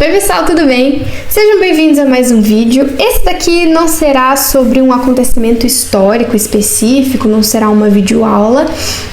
Oi pessoal, tudo bem? Sejam bem-vindos a mais um vídeo. Esse daqui não será sobre um acontecimento histórico específico, não será uma videoaula,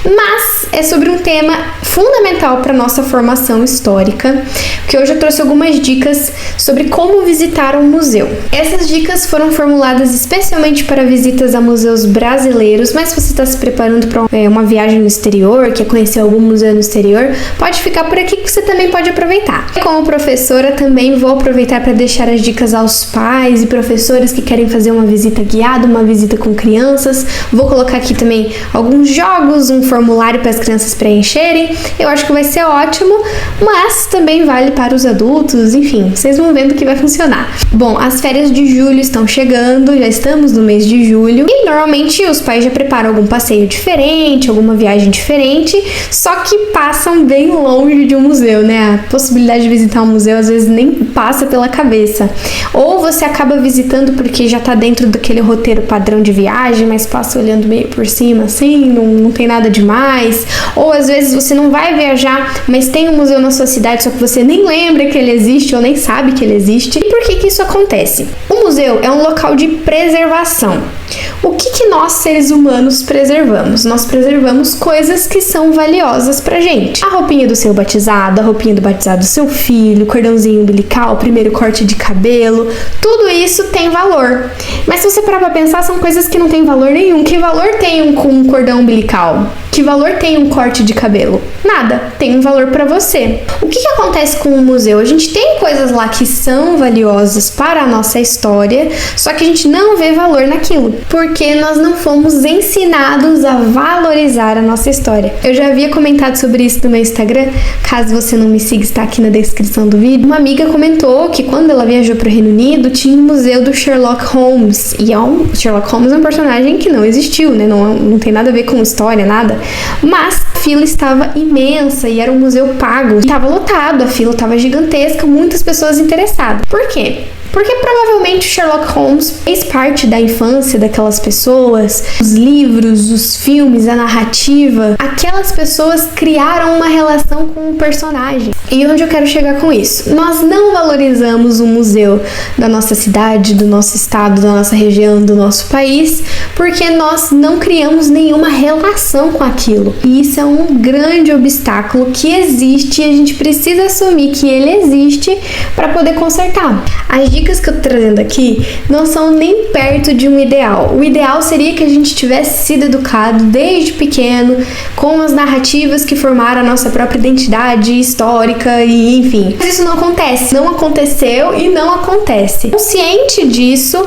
mas é sobre um tema fundamental para nossa formação histórica, porque hoje eu trouxe algumas dicas sobre como visitar um museu. Essas dicas foram formuladas especialmente para visitas a museus brasileiros, mas se você está se preparando para uma viagem no exterior, quer conhecer algum museu no exterior, pode ficar por aqui que você também pode aproveitar. Como professora, também vou aproveitar para deixar as dicas aos pais e professores que querem fazer uma visita guiada, uma visita com crianças. Vou colocar aqui também alguns jogos, um formulário para as crianças preencherem. Eu acho que vai ser ótimo, mas também vale para os adultos, enfim, vocês vão vendo que vai funcionar. Bom, as férias de julho estão chegando, já estamos no mês de julho e normalmente os pais já preparam algum passeio diferente, alguma viagem diferente, só que passam bem longe de um museu, né? A possibilidade de visitar um museu às vezes nem passa pela cabeça. Ou você acaba visitando porque já tá dentro daquele roteiro padrão de viagem, mas passa olhando meio por cima assim, não tem nada demais. Ou às vezes você não vai viajar, mas tem um museu na sua cidade, só que você nem lembra que ele existe ou nem sabe que ele existe. E por que isso acontece? O museu é um local de preservação. O que nós, seres humanos, preservamos? Nós preservamos coisas que são valiosas pra gente. A roupinha do seu batizado, a roupinha do batizado do seu filho, o cordãozinho umbilical, o primeiro corte de cabelo, tudo isso tem valor. Mas se você parar pra pensar, são coisas que não têm valor nenhum. Que valor tem um cordão umbilical? Que valor tem um corte de cabelo? Nada, tem um valor pra você. O que acontece com o museu? A gente tem coisas lá que são valiosas para a nossa história, só que a gente não vê valor naquilo, porque nós não fomos ensinados a valorizar a nossa história. Eu já havia comentado sobre isso no meu Instagram, caso você não me siga, está aqui na descrição do vídeo. Uma amiga comentou que quando ela viajou para o Reino Unido, tinha um museu do Sherlock Holmes, e Sherlock Holmes é um personagem que não existiu, né? Não tem nada a ver com história, nada. Mas a fila estava imensa e era um museu pago. Estava lotado, a fila estava gigantesca, muitas pessoas interessadas. Por quê? Porque provavelmente o Sherlock Holmes fez parte da infância daquelas pessoas, os livros, os filmes, a narrativa. Aquelas pessoas criaram uma relação com o personagem. E onde eu quero chegar com isso? Nós não valorizamos o museu da nossa cidade, do nosso estado, da nossa região, do nosso país, porque nós não criamos nenhuma relação com aquilo. E isso é um grande obstáculo que existe e a gente precisa assumir que ele existe para poder consertar. As dicas que eu tô trazendo aqui não são nem perto de um ideal. O ideal seria que a gente tivesse sido educado desde pequeno com as narrativas que formaram a nossa própria identidade histórica e enfim. Mas isso não acontece. Não aconteceu e não acontece. Consciente disso,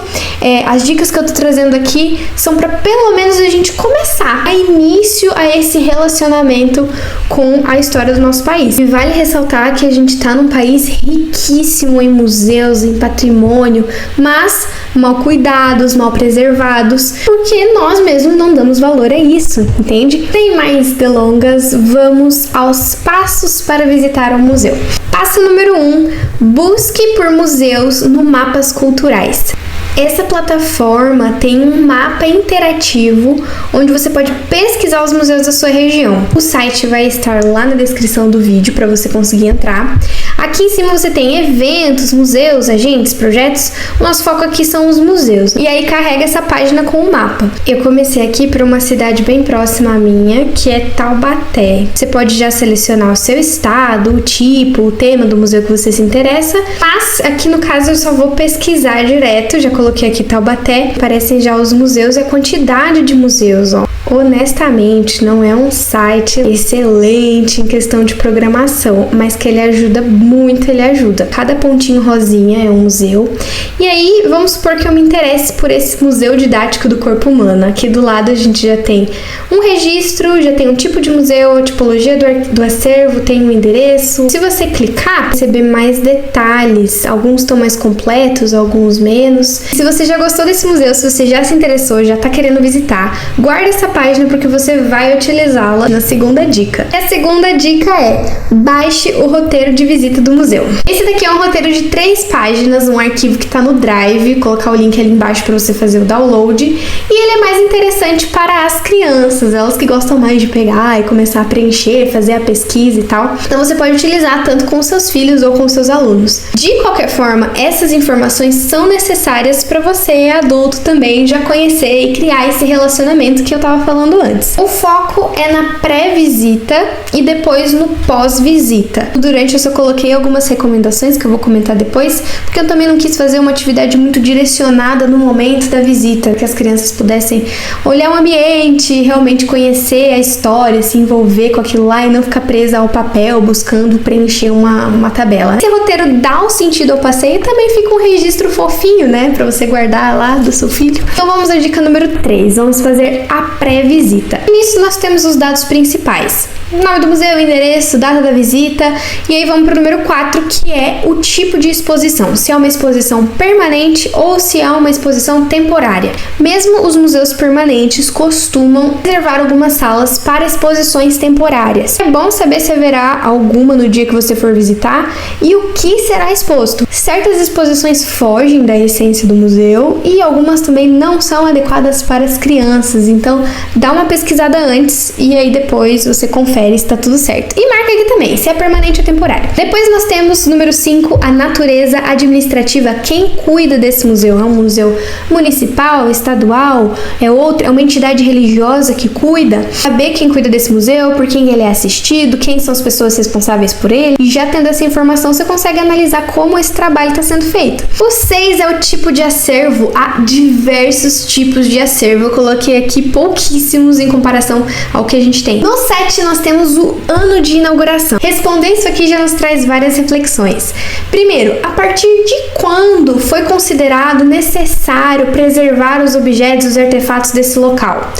as dicas que eu tô trazendo aqui são para pelo menos a gente começar a início a esse relacionamento com a história do nosso país. E vale ressaltar que a gente tá num país riquíssimo em museus, em patrimônio, mas mal cuidados, mal preservados, porque nós mesmos não damos valor a isso, entende? Sem mais delongas, vamos aos passos para visitar um museu. Passo número 1: busque por museus no Mapas Culturais. Essa plataforma tem um mapa interativo onde você pode pesquisar os museus da sua região. O site vai estar lá na descrição do vídeo para você conseguir entrar. Aqui em cima você tem eventos, museus, agentes, projetos. O nosso foco aqui são os museus. E aí carrega essa página com o mapa. Eu comecei aqui para uma cidade bem próxima à minha, que é Taubaté. Você pode já selecionar o seu estado, o tipo, o tema do museu que você se interessa. Mas aqui no caso eu só vou pesquisar direto. Já coloquei aqui Taubaté. Aparecem já os museus e a quantidade de museus, ó. Honestamente, não é um site excelente em questão de programação, mas que ele ajuda muito, ele ajuda. Cada pontinho rosinha é um museu. E aí, vamos supor que eu me interesse por esse Museu Didático do Corpo Humano. Aqui do lado a gente já tem um registro, já tem um tipo de museu, a tipologia do acervo, tem um endereço. Se você clicar, receber mais detalhes. Alguns estão mais completos, alguns menos. Se você já gostou desse museu, se você já se interessou, já tá querendo visitar, guarda essa página porque você vai utilizá-la na segunda dica. E a segunda dica é: baixe o roteiro de visita do museu. Esse daqui é um roteiro de 3 páginas, um arquivo que está no Drive, vou colocar o link ali embaixo para você fazer o download. E ele é mais interessante para as crianças, elas que gostam mais de pegar e começar a preencher, fazer a pesquisa e tal. Então você pode utilizar tanto com seus filhos ou com seus alunos. De qualquer forma, essas informações são necessárias para você, adulto, também já conhecer e criar esse relacionamento que eu tava falando antes. O foco é na pré-visita e depois no pós-visita. Durante eu só coloquei algumas recomendações que eu vou comentar depois, porque eu também não quis fazer uma atividade muito direcionada no momento da visita, que as crianças pudessem olhar o ambiente, realmente conhecer a história, se envolver com aquilo lá e não ficar presa ao papel buscando preencher uma tabela. Esse roteiro dá um sentido ao passeio e também fica um registro fofinho, né, pra você guardar lá do seu filho. Então vamos à dica número 3, vamos fazer a pré-visita. Nisso nós temos os dados principais: nome do museu, endereço, data da visita, e aí vamos para o número 4, que é o tipo de exposição, se é uma exposição permanente ou se é uma exposição temporária. Mesmo os museus permanentes costumam reservar algumas salas para exposições temporárias. É bom saber se haverá alguma no dia que você for visitar e o que será exposto. Certas exposições fogem da essência do museu e algumas também não são adequadas para as crianças, então dá uma pesquisada antes e aí depois você confere se tá tudo certo. E marca aqui também, se é permanente ou temporário. Depois nós temos, número 5, a natureza administrativa. Quem cuida desse museu? É um museu municipal, estadual? É uma entidade religiosa que cuida? Saber quem cuida desse museu, por quem ele é assistido, quem são as pessoas responsáveis por ele. E já tendo essa informação, você consegue analisar como esse trabalho está sendo feito. O 6 é o tipo de acervo. Há diversos tipos de acervo. Eu coloquei aqui pouquíssimos em comparação ao que a gente tem. No 7 nós temos o ano de inauguração. Responder isso aqui já nos traz várias reflexões. Primeiro, a partir de quando foi considerado necessário preservar os objetos, os artefatos desse local?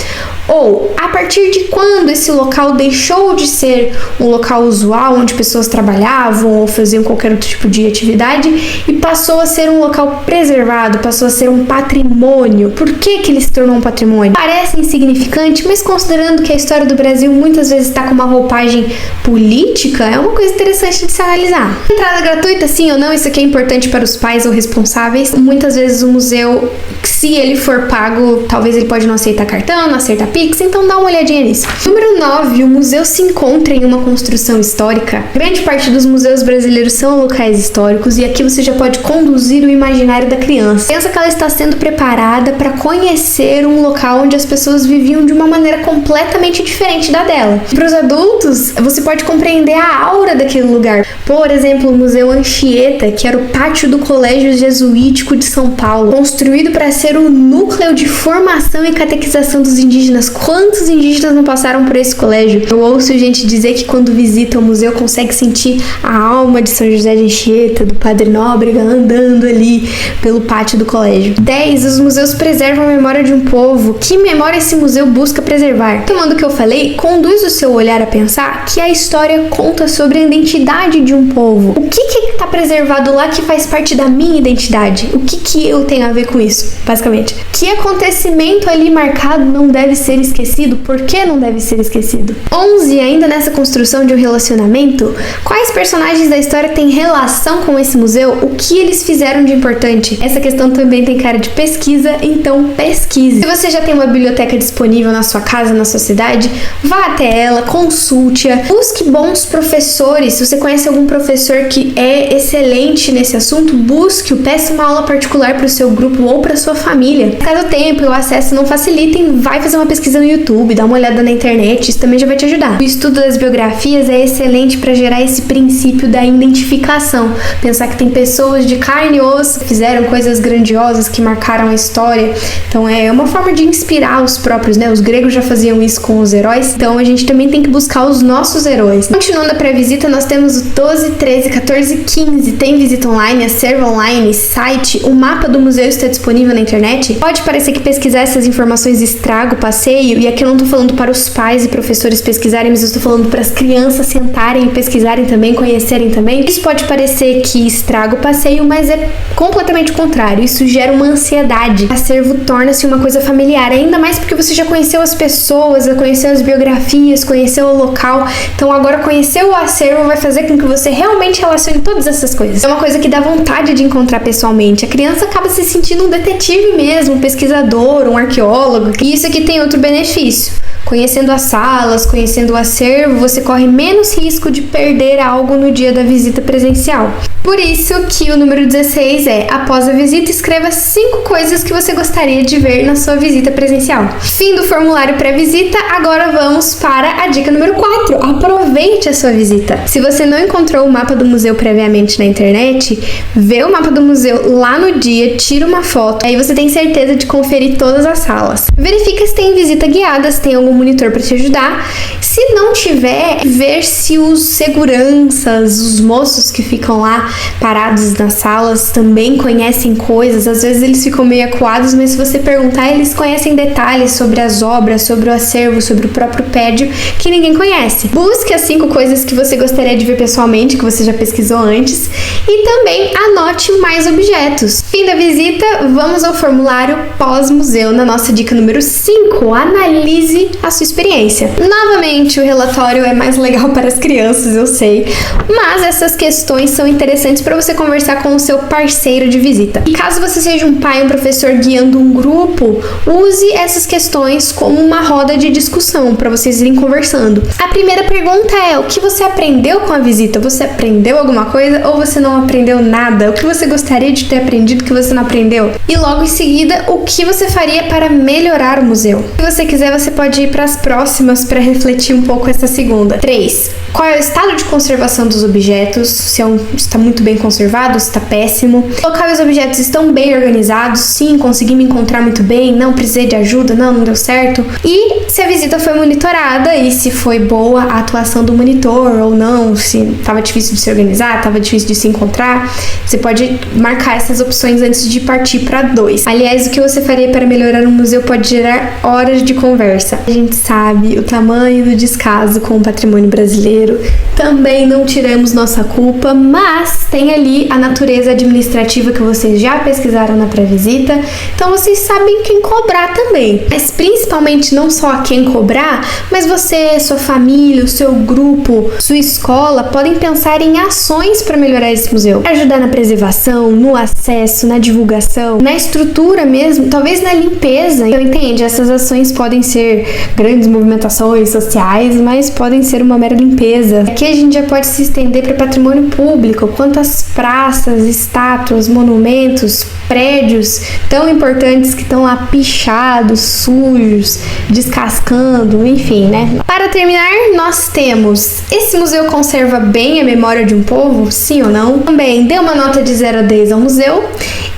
Ou, a partir de quando esse local deixou de ser um local usual, onde pessoas trabalhavam ou faziam qualquer outro tipo de atividade, e passou a ser um local preservado, passou a ser um patrimônio? Por que ele se tornou um patrimônio? Parece insignificante, mas considerando que a história do Brasil muitas vezes está com uma roupagem política, é uma coisa interessante de se analisar. Entrada gratuita, sim ou não? Isso aqui é importante para os pais ou responsáveis. Muitas vezes o museu, se ele for pago, talvez ele pode não aceitar cartão, não aceitar Pix, então dá uma olhadinha nisso. Número 9, o museu se encontra em uma construção histórica. Grande parte dos museus brasileiros são locais históricos e aqui você já pode conduzir o imaginário da criança. Pensa que ela está sendo preparada para conhecer um local onde as pessoas viviam de uma maneira completamente diferente da dela. Para os adultos, você pode compreender a aura daquele lugar. Por exemplo, o Museu Anchieta, que era o pátio do Colégio Jesuítico de São Paulo, construído para ser o núcleo de formação e catequização dos indígenas. Quantos indígenas não passaram por esse colégio? Eu ouço gente dizer que quando visita o museu consegue sentir a alma de São José de Anchieta, do Padre Nóbrega, andando ali pelo pátio do colégio. 10. Os museus preservam a memória de um povo. Que memória esse museu busca preservar? Tomando o que eu falei, conduz o seu olhar a pensar que a história conta sobre a identidade de um povo. O que está preservado lá que faz parte da minha identidade? O que eu tenho a ver com isso, basicamente? Que acontecimento ali marcado não deve ser esquecido? Por que não deve ser esquecido? 11. Ainda nessa construção de um relacionamento, quais personagens da história têm relação com esse museu? O que eles fizeram de importante? Essa questão também tem cara de pesquisa, então pesquise. Se você já tem uma biblioteca disponível na sua casa, na sua cidade, vá até ela, consulte-a, busque bons professores. Se você conhece algum professor que é excelente nesse assunto, busque-o, peça uma aula particular para o seu grupo ou para sua família. Caso o tempo e o acesso não facilitem, vai fazer uma pesquisa no YouTube, dá uma olhada na internet, isso também já vai te ajudar. O estudo das biografias é excelente para gerar esse princípio da identificação. Pensar que tem pessoas de carne e osso que fizeram coisas grandiosas, que marcaram a história. Então é uma forma de inspirar os próprios, né? Os gregos já faziam isso com os heróis, então a gente também tem que buscar os nossos heróis. Continuando a pré-visita, nós temos o 12, 13, 14 e 15. Tem visita online, acervo online, site, o mapa do museu está disponível na internet. Pode parecer que pesquisar essas informações estraga o passeio, e aqui eu não tô falando para os pais e professores pesquisarem, mas eu estou falando para as crianças sentarem e pesquisarem também, conhecerem também. Isso pode parecer que estraga o passeio, mas é completamente o contrário. Isso gera uma ansiedade. O acervo torna-se uma coisa familiar, ainda mais porque você já já conheceu as pessoas, já conheceu as biografias, conheceu o local. Então agora conhecer o acervo vai fazer com que você realmente relacione todas essas coisas. É uma coisa que dá vontade de encontrar pessoalmente. A criança acaba se sentindo um detetive mesmo, um pesquisador, um arqueólogo. E isso aqui tem outro benefício. Conhecendo as salas, conhecendo o acervo, você corre menos risco de perder algo no dia da visita presencial. Por isso que o número 16 é: após a visita, escreva 5 coisas que você gostaria de ver na sua visita presencial. Fim do formulário pré-visita, agora vamos para a dica número 4. Aproveite a sua visita. Se você não encontrou o mapa do museu previamente na internet, vê o mapa do museu lá no dia, tira uma foto, aí você tem certeza de conferir todas as salas. Verifica se tem visita guiada, se tem algum monitor para te ajudar. Se não tiver, ver se os seguranças, os moços que ficam lá parados nas salas também conhecem coisas. Às vezes eles ficam meio acuados, mas se você perguntar, eles conhecem detalhes sobre as obras, sobre o acervo, sobre o próprio prédio que ninguém conhece. Busque as 5 coisas que você gostaria de ver pessoalmente, que você já pesquisou antes, e também anote mais objetos. Fim da visita, vamos ao formulário pós-museu na nossa dica número 5. Analise a sua experiência. Novamente, o relatório é mais legal para as crianças, eu sei, mas essas questões são interessantes para você conversar com o seu parceiro de visita. E caso você seja um pai ou um professor guiando um grupo, use essas questões como uma roda de discussão para vocês irem conversando. A primeira pergunta é: o que você aprendeu com a visita? Você aprendeu alguma coisa ou você não aprendeu nada? O que você gostaria de ter aprendido que você não aprendeu? E logo em seguida, o que você faria para melhorar o museu? Se você quiser, você pode ir para as próximas para refletir um pouco essa segunda. 3. Qual é o estado de conservação dos objetos? Se está muito bem conservado, se está péssimo. O local e os objetos estão bem organizados? Sim, consegui me encontrar muito bem. Não precisei de ajuda? Não deu certo. E se a visita foi monitorada e se foi boa a atuação do monitor ou não, se estava difícil de se organizar, estava difícil de se encontrar. Você pode marcar essas opções antes de partir para 2. Aliás, o que você faria para melhorar um museu pode gerar horas de conversa. A gente sabe o tamanho do descaso com o patrimônio brasileiro. Também não tiramos nossa culpa, mas tem ali a natureza administrativa que vocês já pesquisaram na pré-visita, então vocês sabem quem cobrar também. Mas principalmente não só a quem cobrar, mas você, sua família, o seu grupo, sua escola podem pensar em ações para melhorar esse museu. Ajudar na preservação, no acesso, na divulgação, na estrutura mesmo, talvez na limpeza. Então, entende? Essas ações podem ser grandes movimentações sociais, mas podem ser uma mera limpeza. Aqui a gente já pode se estender para patrimônio público, quantas praças, estátuas, monumentos, prédios tão importantes que estão lá pichados, sujos, descascando, enfim, né? Para terminar, nós temos: esse museu conserva bem a memória de um povo? Sim ou não? Também dê uma nota de 0 a 10 ao museu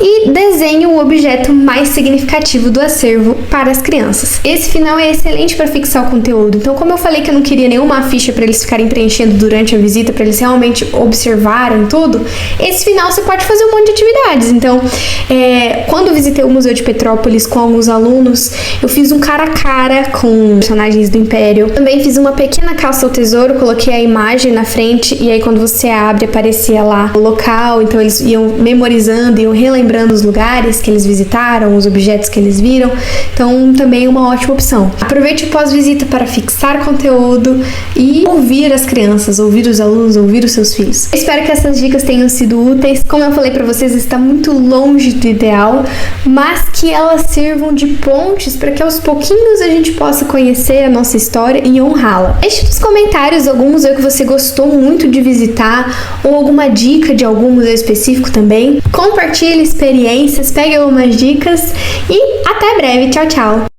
e desenhe o objeto mais significativo do acervo para as crianças. Esse final é excelente para fixar o conteúdo. Então, como eu falei que eu não queria nenhuma ficha para eles ficarem preenchendo durante a visita, para eles realmente observarem tudo, esse final você pode fazer um monte de atividades. Então, quando eu visitei o Museu de Petrópolis com alguns alunos, eu fiz um cara a cara com personagens do Império. Também fiz uma pequena caça ao tesouro, coloquei a imagem na frente e aí quando você abre aparecia lá o local, então eles iam memorizando, iam relembrando os lugares que eles visitaram, os objetos que eles viram. Então também é uma ótima opção. Aproveite o pós-visita para fixar conteúdo e ouvir as crianças, ouvir os alunos, ouvir os seus filhos. Espero que essas dicas tenham sido úteis. Como eu falei para vocês, está muito longe do ideal, mas que elas sirvam de pontes para que aos pouquinhos a gente possa conhecer a nossa história e honrá-la. Deixe nos comentários algum museu que você gostou muito de visitar ou alguma dica de algum museu específico também. Compartilhe experiências, pegue algumas dicas e até breve. Tchau, tchau!